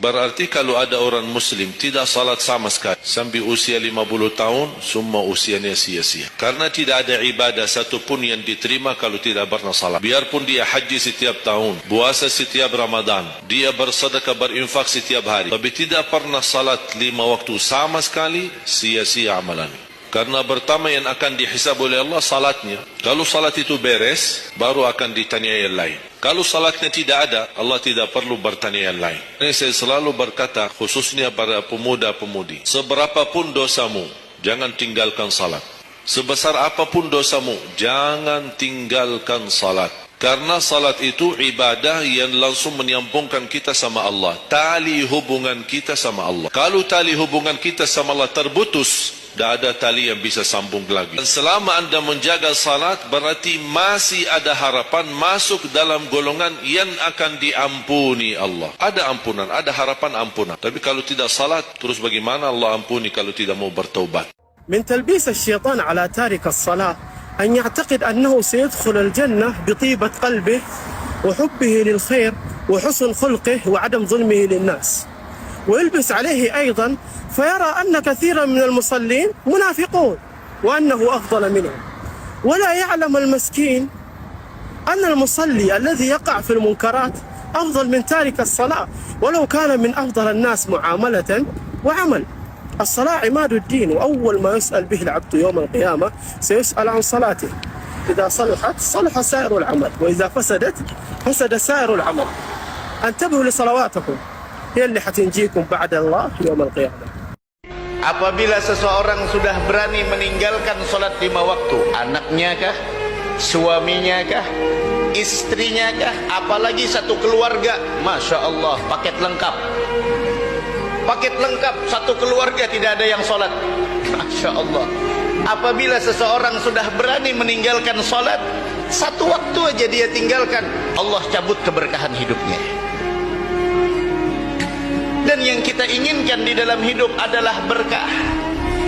Berarti kalau ada orang muslim tidak salat sama sekali sampai usia 50 tahun, semua usianya sia-sia. Karena tidak ada ibadah satupun yang diterima kalau tidak pernah salat. Biarpun dia haji setiap tahun, puasa setiap Ramadan, dia bersedekah, berinfak setiap hari, tapi tidak pernah salat 5 waktu sama sekali, sia-sia amalan. Karena pertama yang akan dihisab oleh Allah salatnya. Kalau salat itu beres, baru akan ditanya yang lain. Kalau salatnya tidak ada, Allah tidak perlu bertanya yang lain. Ini saya selalu berkata, khususnya para pemuda-pemudi, seberapapun dosamu, jangan tinggalkan salat. Sebesar apapun dosamu, jangan tinggalkan salat. Karena salat itu ibadah yang langsung menyambungkan kita sama Allah. Tali hubungan kita sama Allah. Kalau tali hubungan kita sama Allah terputus, tidak ada tali yang bisa sambung lagi. Dan selama anda menjaga salat, berarti masih ada harapan masuk dalam golongan yang akan diampuni Allah. Ada ampunan, ada harapan ampunan. Tapi kalau tidak salat, terus bagaimana Allah ampuni kalau tidak mau bertaubat? من تلبيس الشيطان على تارك الصلاة أن يعتقد أنه سيدخل الجنة بطيبة قلبه وحبه للخير وحسن خلقه وعدم ظلمه للناس، ويلبس عليه أيضا فيرى أن كثيرا من المصلين منافقون وأنه أفضل منهم، ولا يعلم المسكين أن المصلي الذي يقع في المنكرات أفضل من تارك الصلاة ولو كان من أفضل الناس معاملة وعمل. الصلاة عماد الدين، وأول ما يسأل به العبد يوم القيامة سيسأل عن صلاته. إذا صلحت صلح سائر العمل، وإذا فسدت فسد سائر العمل. انتبهوا لصلواتكم، هي اللي حتنجيكم بعد الله يوم القيامة. Apabila seseorang sudah berani meninggalkan sholat 5 waktu, anaknya kah, suaminya kah, istrinya kah, apalagi satu keluarga, Masya Allah, paket lengkap. Paket lengkap, satu keluarga tidak ada yang sholat, Masya Allah. Apabila seseorang sudah berani meninggalkan sholat, satu waktu aja dia tinggalkan, Allah cabut keberkahan hidupnya. Dan yang kita inginkan di dalam hidup adalah berkah.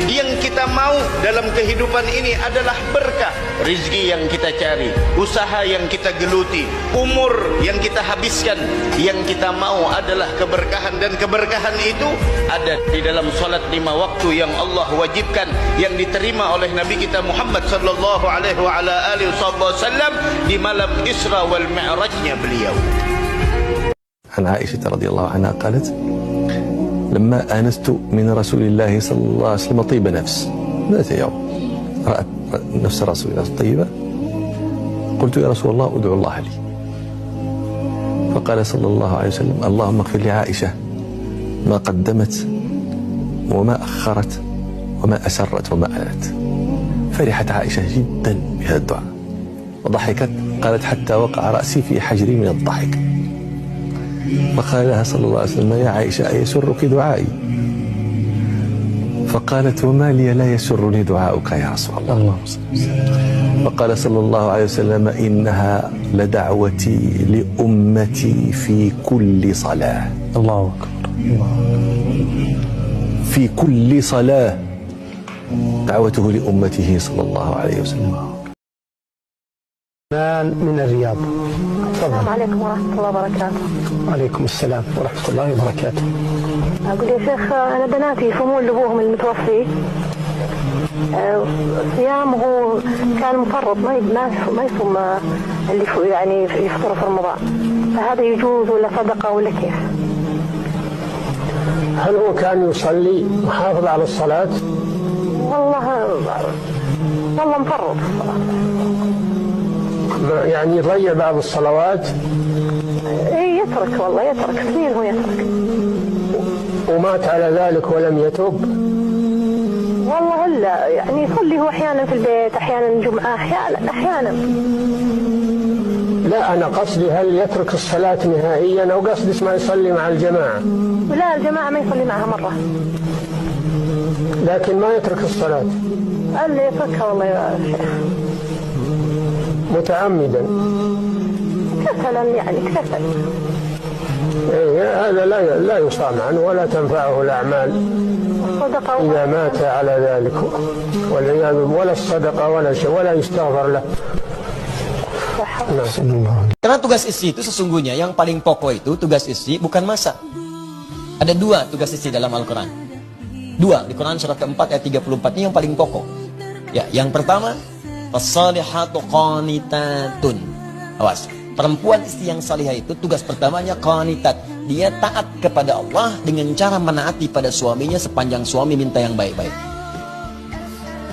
Yang kita mau dalam kehidupan ini adalah berkah. Rizki yang kita cari, usaha yang kita geluti, umur yang kita habiskan, yang kita mau adalah keberkahan. Dan keberkahan itu ada di dalam salat 5 waktu yang Allah wajibkan, yang diterima oleh Nabi kita Muhammad sallallahu alaihi wasallam di malam Isra wal Mi'rajnya beliau. عن عائشة رضي الله عنها قالت: لما آنست من رسول الله صلى الله عليه وسلم طيب نفس ذات يوم، رأت نفس رسول الله طيبة، قلت: يا رسول الله ادعو الله لي. فقال صلى الله عليه وسلم: اللهم اغفر لعائشة ما قدمت وما أخرت وما أسرت وما أعلنت. فرحت عائشة جدا بهذا الدعاء وضحكت، قالت: حتى وقع رأسي في حجري من الضحك. فقال لها صلى الله عليه وسلم: يا عائشة أيسرك دعائي؟ فقالت: وما لي لا يسرني دعاؤك يا رسول الله. فقال صلى الله عليه وسلم: إنها لدعوتي لأمتي في كل صلاة. الله أكبر. في كل صلاة دعوته لأمته صلى الله عليه وسلم. من الرياض. السلام عليكم ورحمة الله وبركاته. وعليكم السلام ورحمة الله وبركاته. أقول يا شيخ، أنا بناتي يصومون لأبوهم المتوفي، صيامه كان مفرط، ما يصوم اللي يعني يفطر في رمضان، فهذا يجوز ولا صدقة ولا كيف؟ هل هو كان يصلي محافظ على الصلاة؟ والله مفرط. يعني يضيع بعض الصلوات؟ ايه يترك، والله يترك كثير، هو يترك. ومات على ذلك ولم يتوب؟ والله لا، يعني يصلي هو احيانا في البيت، احيانا جمعة، احيانا. لا، انا قصدي هل يترك الصلاة نهائيا او قصدي ما يصلي مع الجماعة؟ لا، الجماعة ما يصلي معها مرة، لكن ما يترك الصلاة. قال لي يتركها والله يا شيخ متعمدا. كسلا، يعني كسل. هذا لا يصام عنه ولا تنفعه الأعمال إذا مات على ذلك، والعياذ ولا الصدقة ولا شيء، ولا يستغفر له. Karena tugas istri itu sesungguhnya yang paling pokok itu tugas istri bukan masak. Ada dua tugas istri dalam Al-Quran. Dua, di Quran surah keempat ayat 34, ini yang paling pokok. Ya, yang pertama, as-salihatu qanitatun. Awas, perempuan istri yang salihah itu tugas pertamanya qanitat. Dia taat kepada Allah dengan cara menaati pada suaminya sepanjang suami minta yang baik-baik.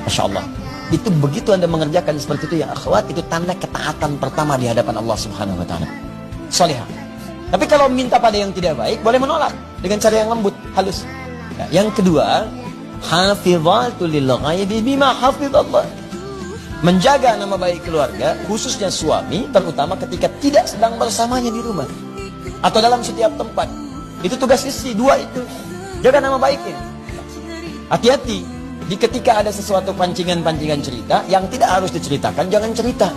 Masya Allah. Itu begitu Anda mengerjakan seperti itu ya akhwat, itu tanda ketaatan pertama di hadapan Allah Subhanahu wa taala. Salihah. Tapi kalau minta pada yang tidak baik, boleh menolak dengan cara yang lembut, halus. Ya, yang kedua, hafizatul lil ghaibi bima hafizallah. Menjaga nama baik keluarga, khususnya suami, terutama ketika tidak sedang bersamanya di rumah atau dalam setiap tempat. Itu tugas istri, dua itu. Jaga nama baiknya. Hati-hati, di ketika ada sesuatu pancingan-pancingan cerita yang tidak harus diceritakan, jangan cerita.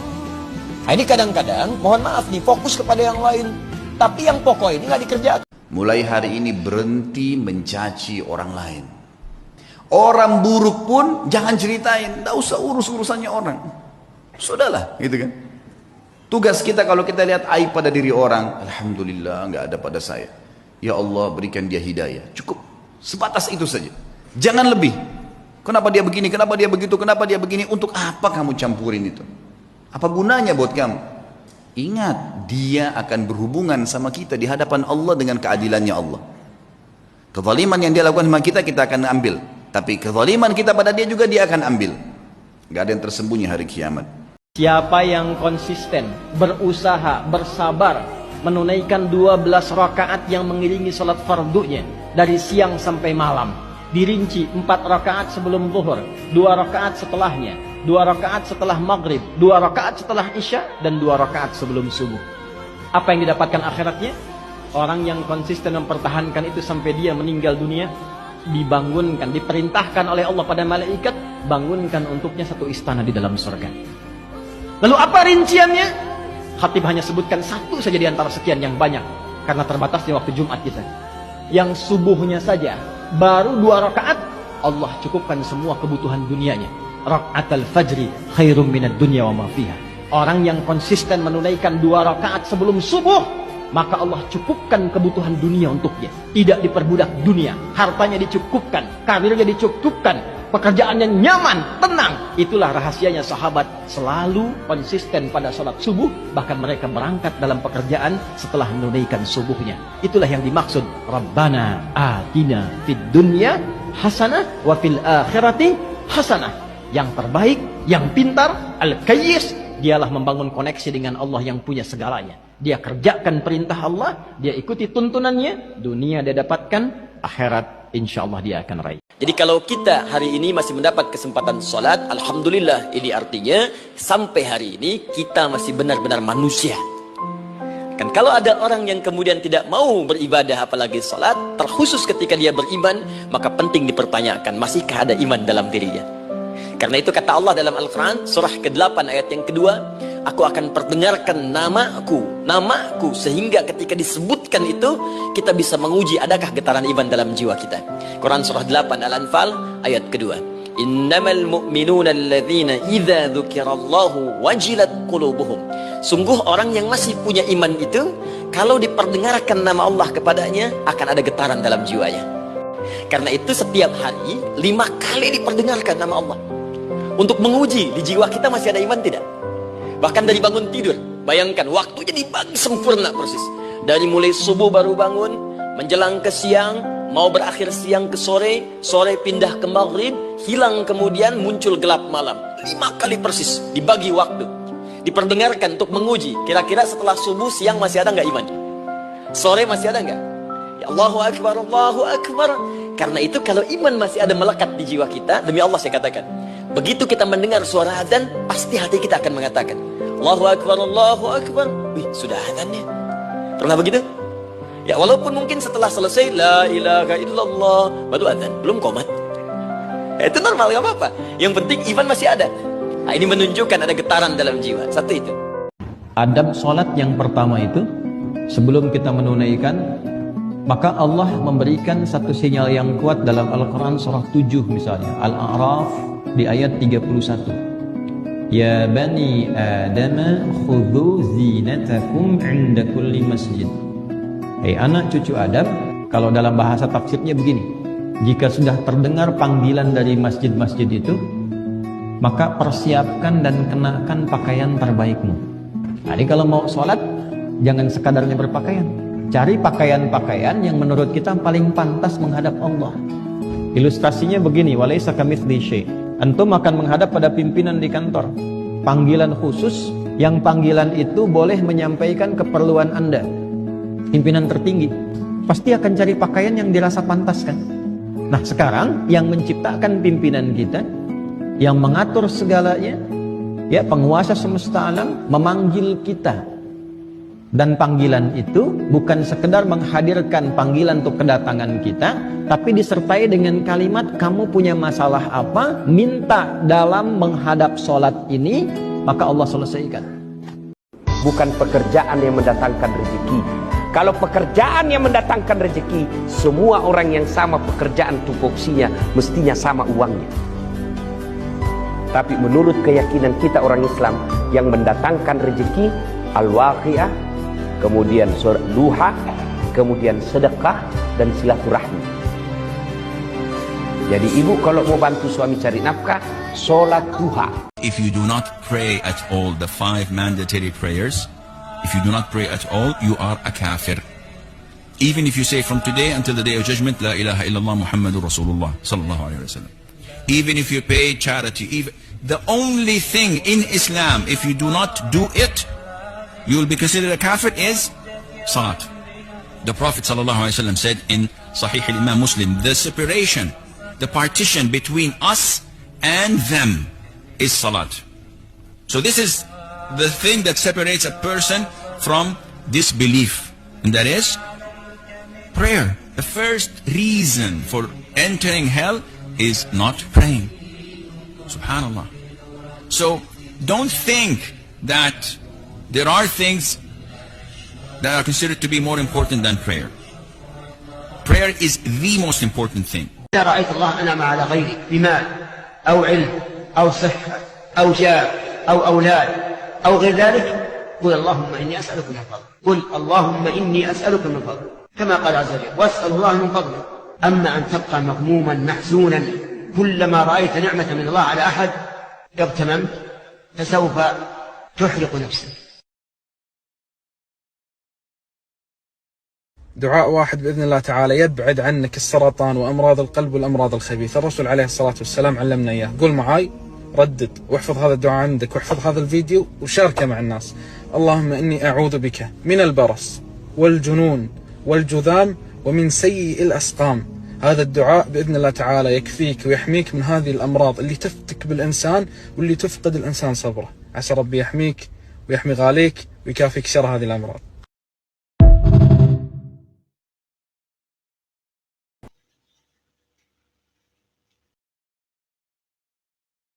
Nah, ini kadang-kadang, mohon maaf nih, fokus kepada yang lain, tapi yang pokok ini nggak dikerjakan. Mulai hari ini berhenti mencaci orang lain. Orang buruk pun jangan ceritain, tidak usah urus-urusannya orang. Sudahlah, gitu kan. Tugas kita kalau kita lihat aib pada diri orang, alhamdulillah nggak ada pada saya. Ya Allah berikan dia hidayah. Cukup, sebatas itu saja. Jangan lebih. Kenapa dia begini, kenapa dia begitu, kenapa dia begini? Untuk apa kamu campurin itu? Apa gunanya buat kamu? Ingat, dia akan berhubungan sama kita di hadapan Allah dengan keadilannya Allah. Kezaliman yang dia lakukan sama kita, kita akan ambil. Tapi kezaliman kita pada dia juga dia akan ambil. Gak ada yang tersembunyi hari kiamat. Siapa yang konsisten, berusaha, bersabar, menunaikan 12 rakaat yang mengiringi salat fardunya dari siang sampai malam. Dirinci 4 rakaat sebelum zuhur, 2 rakaat setelahnya, 2 rakaat setelah maghrib, 2 rakaat setelah isya, dan 2 rakaat sebelum subuh. Apa yang didapatkan akhiratnya? Orang yang konsisten mempertahankan itu sampai dia meninggal dunia, dibangunkan, diperintahkan oleh Allah pada malaikat, bangunkan untuknya satu istana di dalam surga. Lalu apa rinciannya? Khatib hanya sebutkan satu saja di antara sekian yang banyak, karena terbatasnya waktu Jumat kita. Yang subuhnya saja, baru 2 rakaat, Allah cukupkan semua kebutuhan dunianya. Raka'atul fajri khairum minad dunya wa ma fiha. Orang yang konsisten menunaikan 2 rakaat sebelum subuh, maka Allah cukupkan kebutuhan dunia untuknya. Tidak diperbudak dunia, hartanya dicukupkan, karirnya dicukupkan, pekerjaannya nyaman, tenang. Itulah rahasianya sahabat selalu konsisten pada salat subuh, bahkan mereka berangkat dalam pekerjaan setelah menunaikan subuhnya. Itulah yang dimaksud Rabbana atina fid dunya hasanah wa fil akhirati hasanah. Yang terbaik, yang pintar, al-kayyis, dialah membangun koneksi dengan Allah yang punya segalanya. Dia kerjakan perintah Allah, dia ikuti tuntunannya, dunia dia dapatkan, akhirat insya Allah dia akan raih. Jadi kalau kita hari ini masih mendapat kesempatan sholat, alhamdulillah, ini artinya sampai hari ini kita masih benar-benar manusia. Kan kalau ada orang yang kemudian tidak mau beribadah apalagi sholat, terkhusus ketika dia beriman, maka penting dipertanyakan, masihkah ada iman dalam dirinya? Karena itu kata Allah dalam Al-Quran surah ke-8 ayat yang kedua, aku akan perdengarkan namaku sehingga ketika disebutkan itu kita bisa menguji adakah getaran iman dalam jiwa kita. Quran surah 8 Al-Anfal ayat kedua, innamal mu'minuna alladzina idza dzukirallahu wajilat qulubuhum. Sungguh orang yang masih punya iman itu, kalau diperdengarkan nama Allah kepadanya akan ada getaran dalam jiwanya. Karena itu setiap hari 5 kali diperdengarkan nama Allah untuk menguji di jiwa kita masih ada iman tidak. Bahkan dari bangun tidur, bayangkan waktunya dibagi sempurna persis. Dari mulai subuh baru bangun, menjelang ke siang, mau berakhir siang ke sore, sore pindah ke maghrib, hilang kemudian muncul gelap malam. 5 kali persis dibagi waktu, diperdengarkan untuk menguji. Kira-kira setelah subuh siang masih ada nggak iman? Sore masih ada nggak? Ya Allahu Akbar, Allahu Akbar. Karena itu kalau iman masih ada melekat di jiwa kita, demi Allah saya katakan, begitu kita mendengar suara azan, pasti hati kita akan mengatakan Allahu Akbar, Allahu Akbar. Wih, sudah azannya. Pernah begitu? Ya walaupun mungkin setelah selesai la ilaha illallah baru azan, belum qomat. Itu normal, gak apa-apa. Yang penting iman masih ada. Nah, ini menunjukkan ada getaran dalam jiwa. Satu itu. Adab sholat yang pertama itu, sebelum kita menunaikan, maka Allah memberikan satu sinyal yang kuat dalam Al-Quran surah 7 misalnya, Al-A'raf di ayat 31. Ya bani Adam khudhu zinatakum 'inda kulli masjid. Hei anak cucu Adam, Kalau dalam bahasa tafsirnya begini, jika sudah terdengar panggilan dari masjid-masjid itu, maka persiapkan dan kenakan pakaian terbaikmu. Jadi kalau mau sholat, jangan sekadarnya berpakaian. Cari pakaian-pakaian yang menurut kita paling pantas menghadap Allah. Ilustrasinya begini, walaysa kamitslihi syai'. Antum akan menghadap pada pimpinan di kantor. Panggilan khusus, yang panggilan itu boleh menyampaikan keperluan Anda. Pimpinan tertinggi pasti akan cari pakaian yang dirasa pantas kan. Nah sekarang yang menciptakan pimpinan kita, yang mengatur segalanya, ya penguasa semesta alam, memanggil kita. Dan panggilan itu bukan sekedar menghadirkan panggilan untuk kedatangan kita, tapi disertai dengan kalimat, kamu punya masalah apa, minta dalam menghadap sholat ini, maka Allah selesaikan. Bukan pekerjaan yang mendatangkan rezeki. Kalau pekerjaan yang mendatangkan rezeki, semua orang yang sama pekerjaan tupoksinya mestinya sama uangnya. Tapi menurut keyakinan kita orang Islam, yang mendatangkan rezeki al-waqi'ah, kemudian surah duha, kemudian sedekah dan silaturahmi. Jadi ibu kalau mau bantu suami cari nafkah, sholat duha. If you do not pray at all the 5 mandatory prayers, if you do not pray at all, you are a kafir. Even if you say from today until the day of judgment, La ilaha illallah Muhammadur Rasulullah sallallahu alaihi wasallam. Even if you pay charity, even the only thing in Islam, if you do not do it, you will be considered a kafir, is salat. The Prophet sallallahu alaihi wasallam said in Sahih al-Imam Muslim, the separation, the partition between us and them is salat. So this is the thing that separates a person from disbelief, and that is prayer. The first reason for entering hell is not praying. Subhanallah. So don't think that there are things that are considered to be more important than prayer. Prayer is the most important thing. إذا رأيت الله أنعم على غيرك بمال أو علم أو صحة أو جاه أو أولاد أو غير ذلك، قل اللهم إني أسألك من فضلك. قل اللهم إني أسألك من فضلك كما قال عز وجل، واسأل الله من فضلك. أما أن تبقى مغموما محزونا كلما رأيت نعمة من الله على أحد اغتممت، فسوف تحرق نفسك. دعاء واحد بإذن الله تعالى يبعد عنك السرطان وأمراض القلب والأمراض الخبيثة. الرسول عليه الصلاة والسلام علمنا إياه. قل معاي، ردد واحفظ هذا الدعاء عندك، واحفظ هذا الفيديو وشاركه مع الناس. اللهم إني أعوذ بك من البرص والجنون والجذام ومن سيء الأسقام. هذا الدعاء بإذن الله تعالى يكفيك ويحميك من هذه الأمراض اللي تفتك بالإنسان واللي تفقد الإنسان صبره. عسى ربي يحميك ويحمي غاليك ويكافيك شر هذه الأمراض.